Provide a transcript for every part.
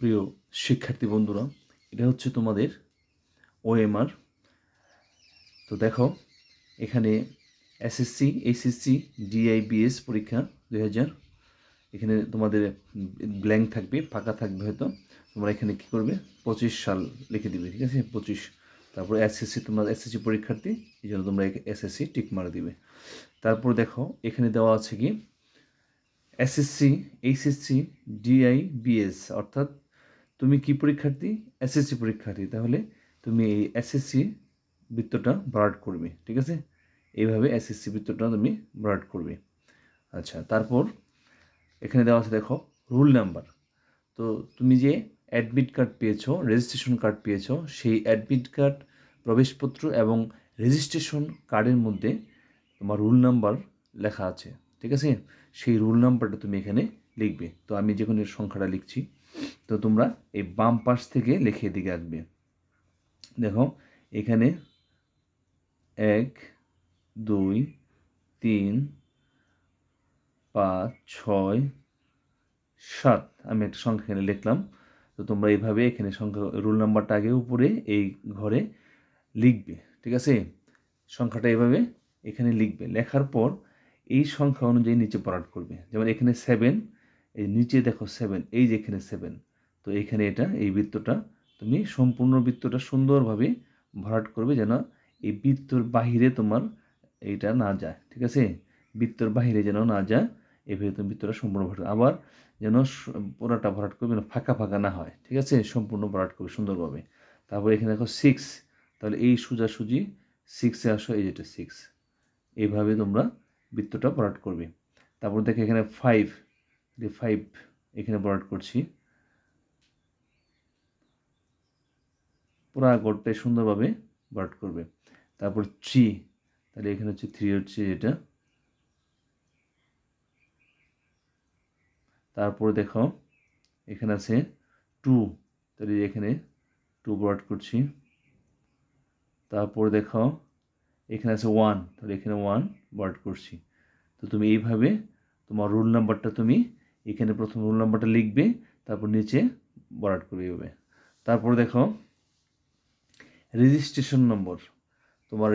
প্রিয় শিক্ষার্থী বন্ধুরা, এটা হচ্ছে তোমাদের ওএমআর। তো দেখো এখানে এসএসসি, এইচএসসি, ডিআইবিএস পরীক্ষা 2000। এখানে তোমাদের ব্ল্যাঙ্ক থাকবে, ফাঁকা থাকবে হয়তো। তোমরা এখানে কী করবে, 25 সাল লিখে দিবে, ঠিক আছে? 25। তারপর এসএসসি, তোমরা এসএসসি পরীক্ষার্থী, এই জন্য তোমরা এসএসসি টিক মারা দিবে। তারপর দেখো এখানে দেওয়া আছে কি এসএসসি, এইচএসসি, ডিআইবিএস, অর্থাৎ তুমি কি পরীক্ষার্থী? এসএসসি পরীক্ষার্থী। তাহলে তুমি এই এসএসসি বৃত্তটা ভরাট করবে, ঠিক আছে? এইভাবে এসএসসি বৃত্তটা তুমি ভরাট করবে। আচ্ছা, তারপর এখানে দেওয়া আছে দেখো রুল নাম্বার। তো তুমি যে অ্যাডমিট কার্ড পেয়েছো, রেজিস্ট্রেশন কার্ড পেয়েছো, সেই অ্যাডমিট কার্ড, প্রবেশপত্র এবং রেজিস্ট্রেশন কার্ডের মধ্যে তোমার রুল নাম্বার লেখা আছে, ঠিক আছে? সেই রুল নাম্বারটা তুমি এখানে লিখবে। তো আমি যে কোনো সংখ্যাটা লিখছি, তো তোমরা এই বাম পাশ থেকে লিখে দিকে আসবে। দেখো এখানে 1, 2, 3, 5, 6, 7 আমি একটা সংখ্যা এখানে লিখলাম। তো তোমরা এইভাবে এখানে সংখ্যা রুল নাম্বারটা আগে উপরে এই ঘরে লিখবে, ঠিক আছে? সংখ্যাটা এইভাবে এখানে লিখবে। লেখার পর এই সংখ্যা অনুযায়ী নিচে ভরাট করবে। যেমন এখানে 7, এই নিচে দেখো 7, এই যে এখানে 7। তো এখানে এটা, এই বৃত্তটা তুমি সম্পূর্ণ বৃত্তটা সুন্দরভাবে ভরাট করবে, যেন এই বৃত্তর বাহিরে তোমার এইটা না যায়, ঠিক আছে? বৃত্তর বাহিরে যেন না যায়, এইভাবে তুমি বৃত্তটা সম্পূর্ণ ভরাট, আবার যেন পুরোটা ভরাট করবে, যেন ফাঁকা ফাঁকা না হয়, ঠিক আছে? সম্পূর্ণ ভরাট করবে সুন্দরভাবে। তারপর এখানে দেখো 6, তাহলে এই সোজাসুজি 6-এ আসো, এই যেটা 6, এইভাবে তোমরা বৃত্তটা ভরাট করবে। তারপর দেখো এখানে 5, 5 এখানে ভরাট করছি, পুরা গড়টাই সুন্দরভাবে ভরাট করবে। তারপর 3, তাহলে এখানে হচ্ছে 3 হচ্ছে এটা। তারপর দেখো এখানে আছে 2, তাহলে এখানে 2 ভরাট করছি। তারপর দেখো এখানে আছে 1, তাহলে এখানে 1 ভরাট করছি। তো তুমি এইভাবে তোমার রুল নাম্বারটা তুমি এখানে প্রথম রুল নাম্বারটা লিখবে, তারপর নিচে ভরাট করবে এইভাবে। তারপর দেখো রেজিস্ট্রেশন নম্বর, তোমার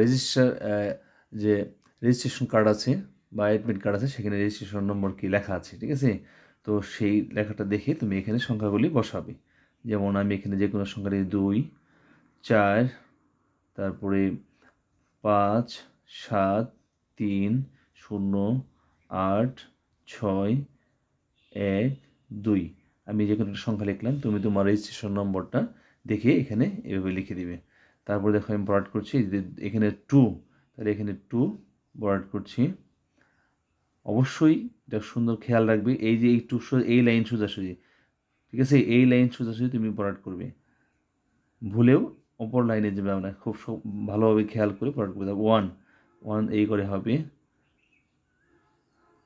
যে রেজিস্ট্রেশন কার্ড আছে বা অ্যাডমিট কার্ড আছে, সেখানে রেজিস্ট্রেশন নম্বর কি লেখা আছে, ঠিক আছে? তো সেই লেখাটা দেখে তুমি এখানে সংখ্যাগুলি বসাবে। যেমন আমি এখানে যে কোনো সংখ্যা 2, 4, তারপরে 5, 7, 3, 0, 8, 6, 1, 2, আমি যে কোনো একটা সংখ্যা লিখলাম। তুমি তোমার রেজিস্ট্রেশন নম্বরটা দেখে এখানে এভাবে লিখে দিবে। তারপর দেখো আমি ভরাট করছি এখানে 2, তাহলে এখানে 2 ভরাট করছি। অবশ্যই এটা সুন্দর খেয়াল রাখবে, এই যে এই 2 এই লাইন সোজাসুজি, ঠিক আছে? এই লাইন সোজাসুজি তুমি ভরাট করবে, ভুলেও অপর লাইনে যাবে না। খুব ভালোভাবে খেয়াল করে ভরাট করবে। 1 এই করে হবে।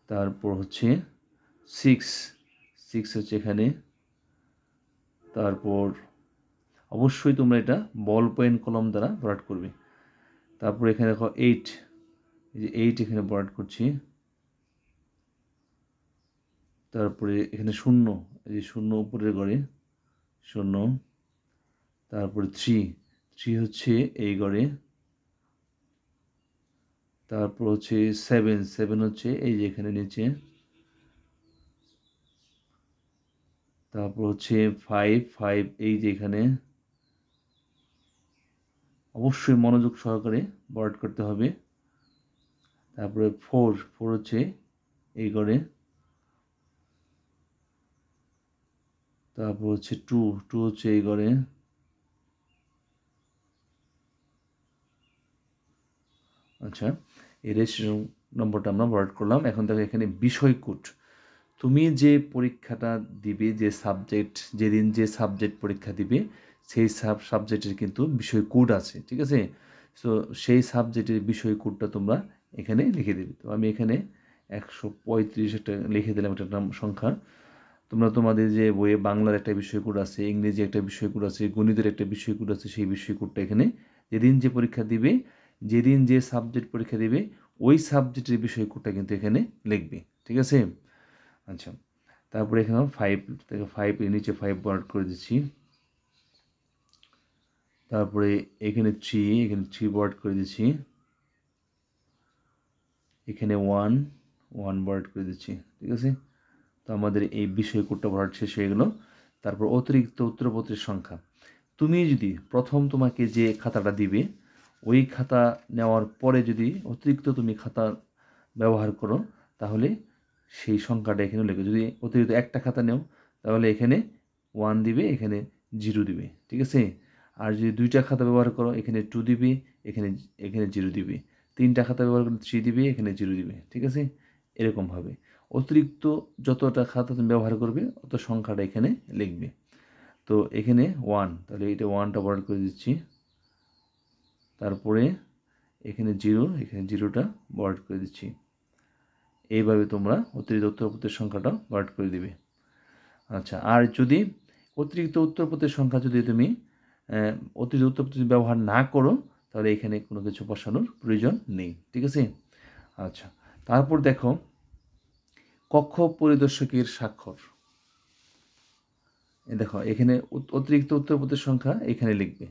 তারপর হচ্ছে 6 হচ্ছে এখানে। তারপর অবশ্যই তোমরা এটা বল পয়েন্ট কলম দ্বারা ভরাট করবে। তারপর এখানে দেখো 8, এই যে 8 এখানে ভরাট করছি। তারপরে এখানে 0, এই যে 0 উপরের ঘরে 0। তারপরে 3 হচ্ছে এই ঘরে। তারপর হচ্ছে 7 হচ্ছে এই যে এখানে নিচে। তারপর হচ্ছে 5 এই যে এখানে। অবশ্যই মনোযোগ সহকারে ভরাট করতে হবে। তারপরে 4 হচ্ছে এই ঘরে। তারপর হচ্ছে 2 হচ্ছে এই ঘরে। আচ্ছা, এই রেজিস্ট্রেশন নম্বরটা আমরা ভরাট করলাম। এখন দেখো এখানে বিষয় কোড। তুমি যে পরীক্ষাটা দিবে, যে সাবজেক্ট, যেদিন যে সাবজেক্ট পরীক্ষা দিবে, সেই সাবজেক্টের কিন্তু বিষয় কোড আছে, ঠিক আছে? সো সেই সাবজেক্টের বিষয় কোডটা তোমরা এখানে লিখে দেবে। তো আমি এখানে 135 একটা লিখে দিলাম, একটা নাম সংখ্যা। তোমরা তোমাদের যে বইয়ে বাংলার একটা বিষয় কোড আছে, ইংরেজি একটা বিষয় কোড আছে, গণিতের একটা বিষয় কোড আছে, সেই বিষয় কোডটা এখানে যেদিন যে পরীক্ষা দিবে, যেদিন যে সাবজেক্ট পরীক্ষা দিবে, ওই সাবজেক্টের বিষয় কোডটা কিন্তু এখানে লিখবে, ঠিক আছে? আচ্ছা, তারপরে এখানে 5 থেকে 5 এর নিচে 5 বরাদ করে দিচ্ছি। তারপরে এখানে 3 বরাদ করে দিচ্ছি। এখানে 1 বরাদ করে দিচ্ছি। ঠিক আছে, তো আমাদের এই বিষয় কোডটা বরাদ শেষ হয়ে গেল। তারপর অতিরিক্ত উত্তরপত্রের সংখ্যা, তুমি যদি প্রথম তোমাকে যে খাতাটা দিবে ওই খাতা নেওয়ার পরে যদি অতিরিক্ত তুমি খাতা ব্যবহার করো তাহলে সেই সংখ্যাটা এখানে লিখবে। যদি অতিরিক্ত একটা খাতা নেও তাহলে এখানে 1 দিবে, এখানে 0 দিবে। ঠিক আছে, আর যদি 2টা খাতা ব্যবহার করো এখানে 2 দিবে, এখানে এখানে 0 দিবে। 3টা খাতা ব্যবহার করলে 3 দিবে, এখানে 0 দিবে। ঠিক আছে, এরকমভাবে অতিরিক্ত যতটা খাতা তুমি ব্যবহার করবে অত সংখ্যাটা এখানে লিখবে। তো এখানে 1, তাহলে এটা 1টা বরাদ করে দিচ্ছি। তারপরে এখানে 0, এখানে 0টা বরাদ করে দিচ্ছি। এইভাবে তোমরা অতিরিক্ত উত্তরপত্রের সংখ্যাটা বরাদ করে দিবে। আচ্ছা, আর যদি অতিরিক্ত উত্তরপত্রের সংখ্যা যদি তুমি অতিরিক্ত উত্তরপত্র ব্যবহার না করো তাহলে এখানে কোনো কিছু বসানোর প্রয়োজন নেই। ঠিক আছে, আচ্ছা তারপর দেখো কক্ষ পরিদর্শকের স্বাক্ষর। দেখো এখানে অতিরিক্ত উত্তরপত্রের সংখ্যা এখানে লিখবে,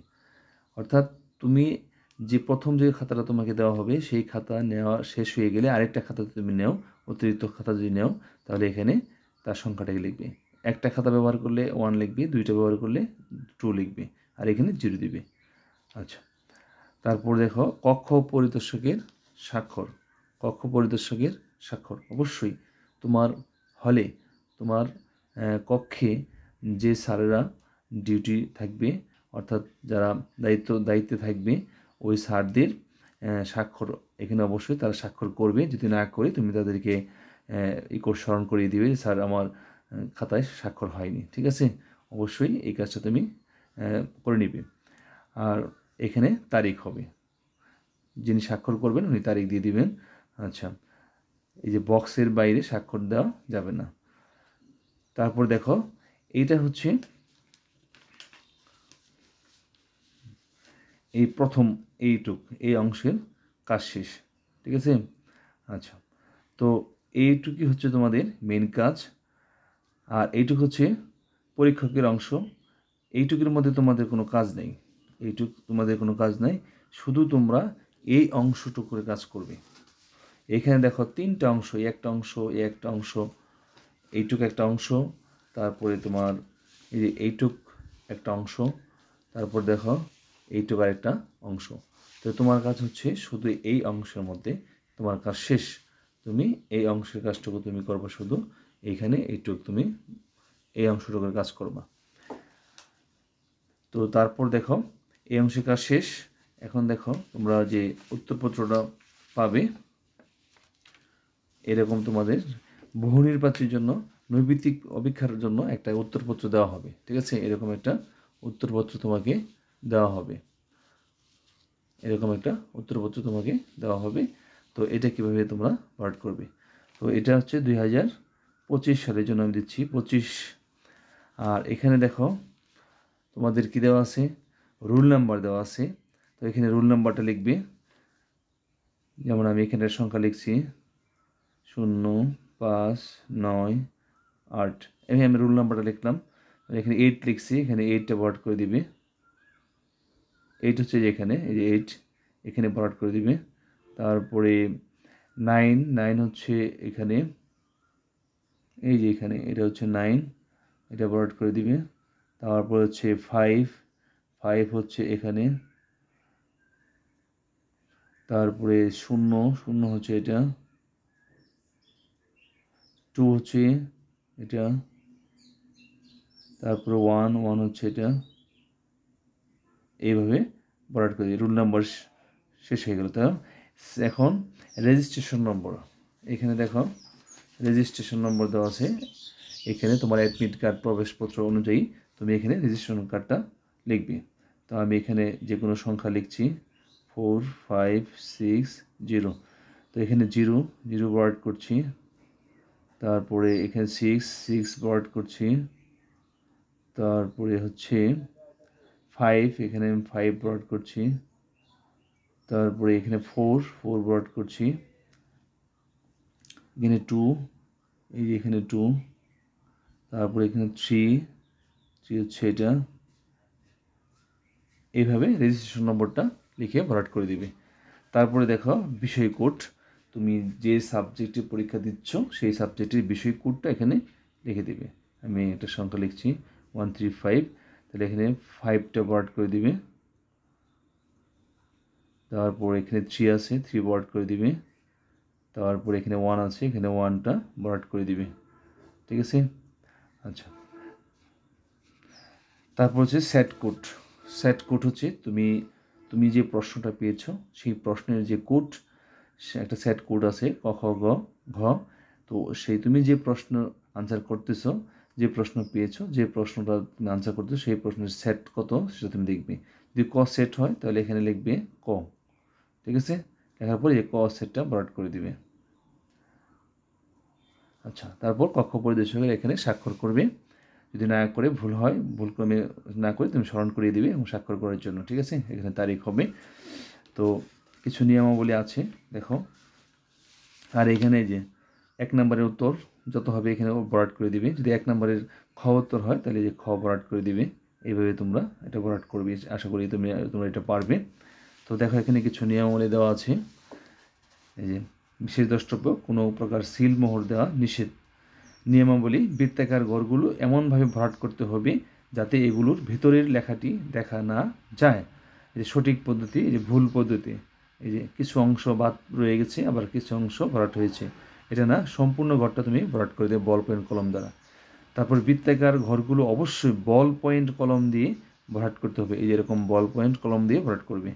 অর্থাৎ তুমি যে প্রথম যে খাতাটা তোমাকে দেওয়া হবে সেই খাতা নেওয়া শেষ হয়ে গেলে আরেকটা খাতা তুমি নেও, অতিরিক্ত খাতা যদি নেও তাহলে এখানে তার সংখ্যাটাকে লিখবে। একটা খাতা ব্যবহার করলে 1 লিখবে, 2টা ব্যবহার করলে 2 লিখবে, আর এখানে 0 দিবে। আচ্ছা, তারপর দেখো কক্ষ পরিদর্শকের স্বাক্ষর। কক্ষ পরিদর্শকের স্বাক্ষর অবশ্যই তোমার হলে তোমার কক্ষে যে স্যারেরা ডিউটি থাকবে, অর্থাৎ যারা দায়িত্বে থাকবে ওই স্যারদের স্বাক্ষর এখানে অবশ্যই তারা স্বাক্ষর করবে। যদি না করে তুমি তাদেরকে স্মরণ করিয়ে দিবে, স্যার আমার খাতায় স্বাক্ষর হয়নি। ঠিক আছে, অবশ্যই এই কাজটা তুমি করে নিবে। আর এখানে তারিখ হবে, যিনি স্বাক্ষর করবেন উনি তারিখ দিয়ে দিবেন। আচ্ছা, এই যে বক্সের বাইরে স্বাক্ষর দেওয়া যাবে না। তারপর দেখো এইটা হচ্ছে এই প্রথম এই অংশের কাজ শেষ। ঠিক আছে, আচ্ছা তো এইটুকুই হচ্ছে তোমাদের মেন কাজ, আর এইটুকু হচ্ছে পরীক্ষকের অংশ। এইটুকুর মধ্যে তোমাদের কোনো কাজ নেই, তোমাদের কোনো কাজ নেই, শুধু তোমরা এই অংশটুকুর কাজ করবে। এখানে দেখো 3টা অংশ, একটা অংশ, একটা অংশ, এইটুক একটা অংশ, তারপরে তোমার এই যে এইটুক একটা অংশ, তারপর দেখো এইটুক আর একটা অংশ। তো তোমার কাজ হচ্ছে শুধু এই অংশের মধ্যে তোমার কাজ শেষ। তুমি এই অংশের কাজটুকু তুমি করবা, শুধু এইখানে এইটুক তুমি এই অংশটুকুর কাজ করবা। তো তারপর দেখো এই অংশের কাজ শেষ। এখন দেখো তোমরা যে উত্তরপত্রটা পাবে, এরকম তোমাদের বহু নির্বাচনের জন্য নৈবিত্তিক অপেক্ষার জন্য একটা উত্তরপত্র দেওয়া হবে। ঠিক আছে, এরকম একটা উত্তরপত্র তোমাকে দেওয়া হবে, এরকম একটা উত্তরপত্র তোমাকে দেওয়া হবে। তো এটা কিভাবে তোমরা পাঠ করবে, তো এটা হচ্ছে 2025 সালের জন্য আমি দিচ্ছি 25। আর এখানে দেখো তোমাদের কি দেওয়া আছে, রুল নাম্বার দেওয়া আছে। তো এখানে রুল নাম্বারটা লিখবে, যেমন আমি এখানে সংখ্যা লিখছি 0, 5, 9, 8। আমি রুল নাম্বারটা লিখলাম, এখানে 8 লিখছি, এখানে 8টা বরাদ করে দিবে। 8 হচ্ছে যে এখানে এই যে 8 এখানে বরাদ করে দিবে। তারপরে 9 হচ্ছে এখানে, এই যে এখানে এটা হচ্ছে 9, এটা বরাদ করে দিবে। তারপর হচ্ছে 5 হচ্ছে এখানে। তারপরে 0 হচ্ছে এটা, 2 হচ্ছে এটা, তারপরে 1 হচ্ছে এটা। এইভাবে বরাদ করে দিই। রুল নাম্বার শেষ হয়ে গেল। তো এখন রেজিস্ট্রেশন নম্বর, এখানে দেখো রেজিস্ট্রেশন নম্বর দেওয়া আছে। এখানে তোমার অ্যাডমিট কার্ড প্রবেশপত্র অনুযায়ী তুমি এখানে রেজিস্ট্রেশন কার্ডটা লিখবে। তো আমি এখানে যে কোনো সংখ্যা লিখছি 4, 5, 6, 0। তো এখানে 0 বরাদ করছি। তারপরে এখানে 6 বরাদ করছি। তারপরে হচ্ছে 5, এখানে আমি 5 বরাদ করছি। তারপরে এখানে 4 বরাদ করছি। এখানে 2, এই যে এখানে 2। তারপরে এখানে 3 হচ্ছে এটা, এইভাবে রেজিস্ট্রেশন নম্বরটা লিখে ভরাট করে দিবে। তারপরে দেখো বিষয় কোড, তুমি যে সাবজেক্টে পরীক্ষা দিচ্ছ সেই সাবজেক্টের বিষয় কোডটা এখানে লিখে দিবে। আমি একটা সংখ্যা লিখছি 135, তাহলে এখানে 5টা ভরাট করে দিবে। তারপর এখানে 3 আছে, 3 ভরাট করে দিবে। তারপর এখানে 1 আছে, এখানে 1টা ভরাট করে দিবে। ঠিক আছে, আচ্ছা। তারপর হচ্ছে সেট কোড। সেট কোড হচ্ছে তুমি যে প্রশ্নটা পেয়েছো সেই প্রশ্নের যে কোড, একটা সেট কোড আছে ক খ গ ঘ। তো সেই তুমি যে প্রশ্ন আনসার করতেছো, যে প্রশ্ন পেয়েছো, যে প্রশ্নটা তুমি আনসার করতেছো সেই প্রশ্নের সেট কত সেটা তুমি দেখবে। যদি ক সেট হয় তাহলে এখানে লিখবে ক। ঠিক আছে, লেখার পর এই ক সেটটা ভরাট করে দিবে। আচ্ছা, তারপর কক্ষ পরিদর্শকের এখানে স্বাক্ষর করবে। যদি না করে ভুল হয়, ভুলক্রমে না করে তুমি স্মরণ করিয়ে দিবে এবং স্বাক্ষর করার জন্য। ঠিক আছে, এখানে তারিখ হবে। তো কিছু নিয়মাবলী আছে দেখো। আর এখানে যে 1 নম্বরের উত্তর যত হবে এখানে ভরাট করে দিবে। যদি 1 নম্বরের খ উত্তর হয় তাহলে যে খ ভরাট করে দিবে। এইভাবে তোমরা এটা ভরাট করবে। আশা করি তোমরা এটা পারবে। তো দেখো এখানে কিছু নিয়মাবলী দেওয়া আছে। এই যে বিশেষ দ্রষ্টব্য, কোনো প্রকার সিল মোহর দেওয়া নিষেধ। নিয়মাবলী, বৃত্তাকার ঘরগুলো এমনভাবে ভরাট করতে হবে যাতে এগুলোর ভেতরের লেখাটি দেখা না যায়। এই যে সঠিক পদ্ধতি, এই যে ভুল পদ্ধতি, এই যে কিছু অংশ বাদ রয়ে গেছে, আবার কিছু অংশ ভরাট হয়েছে। এটা না, সম্পূর্ণ ঘরটা তুমি ভরাট করে দেবে বল পয়েন্ট কলম দ্বারা। তারপর বৃত্তাকার ঘরগুলো অবশ্যই বল পয়েন্ট কলম দিয়ে ভরাট করতে হবে। এই যে এরকম বল পয়েন্ট কলম দিয়ে ভরাট করবে।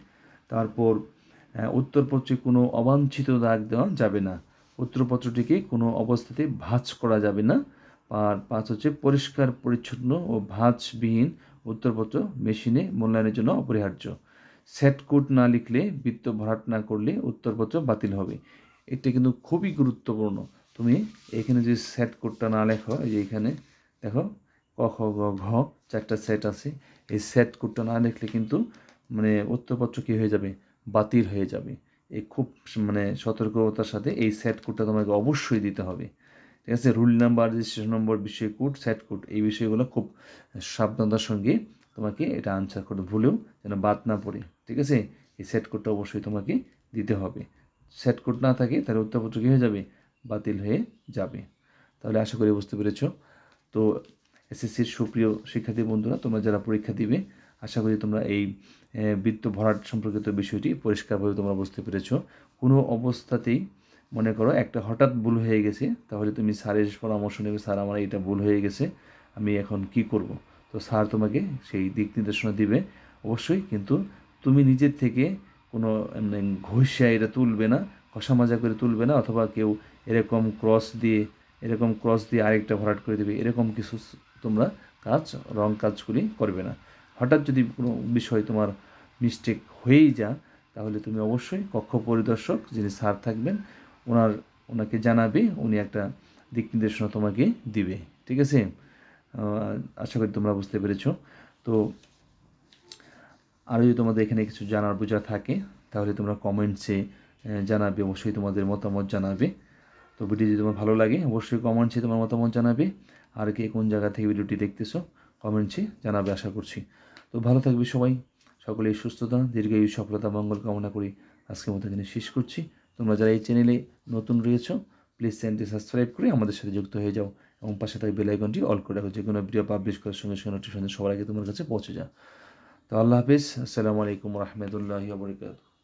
তারপর উত্তরপত্রে কোনো অবাঞ্ছিত দাগ দেওয়া যাবে না। উত্তরপত্রটিকে কোনো অবস্থাতে ভাঁজ করা যাবে না। আর 5 হচ্ছে পরিষ্কার পরিচ্ছন্ন ও ভাঁজবিহীন উত্তরপত্র মেশিনে মূল্যায়নের জন্য অপরিহার্য। সেট কোড না লিখলে, বৃত্ত ভরাট না করলে উত্তরপত্র বাতিল হবে। এটা কিন্তু খুবই গুরুত্বপূর্ণ। তুমি এখানে যদি সেট কোডটা না লেখো, এই যে এখানে দেখো ক খ গ ঘ 4টা সেট আছে, এই সেট কোডটা না লিখলে কিন্তু মানে উত্তরপত্র কী হয়ে যাবে, বাতিল হয়ে যাবে। এই খুব সতর্কতার সাথে এই সেট কোডটা তোমাকে অবশ্যই দিতে হবে। ঠিক আছে, রুল নাম্বার, রেজিস্ট্রেশন নম্বর, বিষয় কোড, সেট কোড, এই বিষয়গুলো খুব সাবধানতার সঙ্গে তোমাকে এটা আনসার করতে, ভুলেও যেন বাদ না পড়ে। ঠিক আছে, এই সেট কোডটা অবশ্যই তোমাকে দিতে হবে। সেট কোড না থাকে তাহলে উত্তরপত্র কী হয়ে যাবে, বাতিল হয়ে যাবে। তাহলে আশা করি বুঝতে পেরেছ। তো এসএসসির সুপ্রিয় শিক্ষার্থী বন্ধুরা, তোমরা যারা পরীক্ষা দিবে, আশা করি তোমরা এই বৃত্ত ভরাট সম্পর্কিত বিষয়টি পরিষ্কারভাবে তোমরা বুঝতে পেরেছ। কোনো অবস্থাতেই মনে করো একটা হঠাৎ ভুল হয়ে গেছে, তাহলে তুমি স্যারের পরামর্শ নেবে, স্যার আমার এটা ভুল হয়ে গেছে, আমি এখন কি করব। তো স্যার তোমাকে সেই দিক নির্দেশনা দিবে অবশ্যই। কিন্তু তুমি নিজের থেকে কোনো ঘষা এটা তুলবে না, ঘষা মাজা করে তুলবে না, অথবা কেউ এরকম ক্রস দিয়ে আরেকটা ভরাট করে দেবে, এরকম কিছু তোমরা রং কাজগুলি করবে না। হঠাৎ যদি কোনো বিষয় তোমার মিস্টেক হয়েই যা, তাহলে তুমি অবশ্যই কক্ষ পরিদর্শক যিনি স্যার থাকবেন ওনাকে জানাবে, উনি একটা দিক নির্দেশনা তোমাকে দিবে। ঠিক আছে, আশা করি তোমরা বুঝতে পেরেছো। তো আর যদি তোমাদের এখানে কিছু জানার বোঝা থাকে তাহলে তোমরা কমেন্টসে জানাবে, অবশ্যই তোমাদের মতামত জানাবে। তো ভিডিও যদি তোমার ভালো লাগে অবশ্যই কমেন্টসে তোমার মতামত জানাবে। আর কে কোন জায়গা থেকে ভিডিওটি দেখতেছো কমেন্টসে জানাবে আশা করছি। তো ভালো থাকবে সবাই, সকলেই সুস্থতা, দীর্ঘায়ু, সফলতা, মঙ্গল কামনা করি আজকের মতো এখানে শেষ করছি। তোমরা যারা এই চ্যানেলে নতুন রয়েছো প্লিজ চ্যানেলটি সাবস্ক্রাইব করে আমাদের সাথে যুক্ত হয়ে যাও এবং পাশে থাকা বেল আইকনটি অল করে রাখো, যে কোনো ভিডিও পাবলিশ করার সঙ্গে সঙ্গে নোটিফিকেশন সবার আগে তোমার কাছে পৌঁছে যায়। তো আল্লাহ হাফিজ, আসসালামু আলাইকুম রহমতুল্লাহি ওয়া বারাকাতুহু।